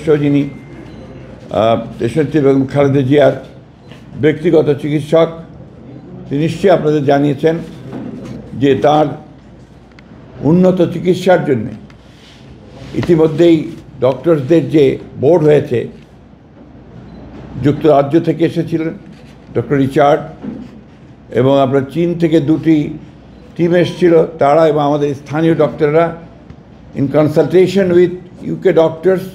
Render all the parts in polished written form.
সদস্য, যিনি দেশনেত্রী বেগম খালেদা জিয়ার ব্যক্তিগত চিকিৎসক, তিনি নিশ্চয়ই আপনাদের জানিয়েছেন যে তার উন্নত চিকিৎসার জন্য ইতিমধ্যেই ডক্টরসদের যে বোর্ড হয়েছে, যুক্তরাজ্য থেকে এসেছিলেন ডক্টর রিচার্ড, এবং আপনার চীন থেকে 2টি টিম এসেছিল তারা, এবং আমাদের স্থানীয় ডক্টররা in consultation with UK doctors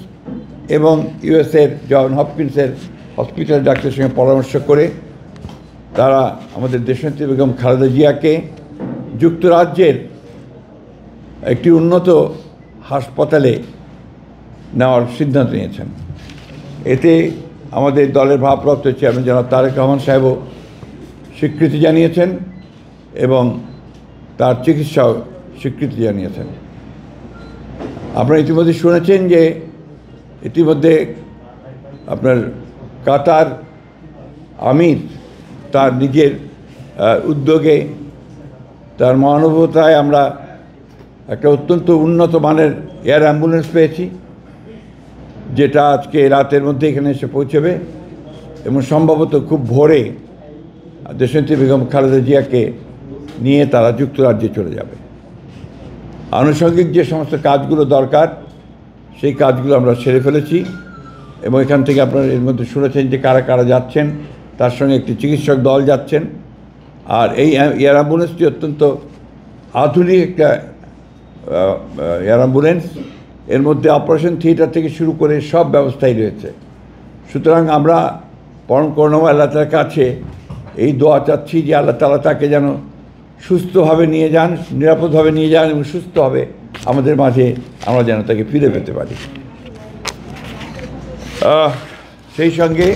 এবং ইউএসের জন হপকিন্সের হসপিটাল ডাক্তারের সঙ্গে পরামর্শ করে তারা আমাদের দেশনেত্রী বেগম খালেদা জিয়াকে যুক্তরাজ্যের একটি উন্নত হাসপাতালে নেওয়ার সিদ্ধান্ত নিয়েছেন। এতে আমাদের দলের ভারপ্রাপ্ত চেয়ারম্যান জনাব তারেক রহমান সাহেবও স্বীকৃতি জানিয়েছেন এবং তার চিকিৎসাও স্বীকৃতি জানিয়েছেন। আপনারা ইতিমধ্যে শুনেছেন যে ইতিমধ্যে আপনার কাতার আমির তার নিজের উদ্যোগে, তার মহানুভবতায় আমরা একটা অত্যন্ত উন্নত মানের এয়ার অ্যাম্বুলেন্স পেয়েছি, যেটা আজকে রাতের মধ্যে এখানে এসে পৌঁছবে এবং সম্ভবত খুব ভোরে দেশনেত্রী বেগম খালেদা জিয়াকে নিয়ে তারা যুক্তরাজ্যে চলে যাবে। আনুষঙ্গিক যে সমস্ত কাজগুলো দরকার সেই কাজগুলো আমরা সেরে ফেলেছি এবং এখান থেকে আপনারা এর মধ্যে শুনেছেন যে কারা কারা যাচ্ছেন, তার সঙ্গে একটি চিকিৎসক দল যাচ্ছেন। আর এই এয়ার অ্যাম্বুলেন্সটি অত্যন্ত আধুনিক একটা এয়ার অ্যাম্বুলেন্স, এর মধ্যে অপারেশন থিয়েটার থেকে শুরু করে সব ব্যবস্থাই রয়েছে। সুতরাং আমরা পরম করুণাময় আল্লাহ তাআলার কাছে এই দোয়া চাচ্ছি যে আল্লাহ তাআলা তাকে যেন সুস্থভাবে নিয়ে যান, নিরাপদভাবে নিয়ে যান এবং সুস্থভাবে আমাদের মাঝে আমরা যেন তাকে ফিরে পেতে পারি। সেই সঙ্গে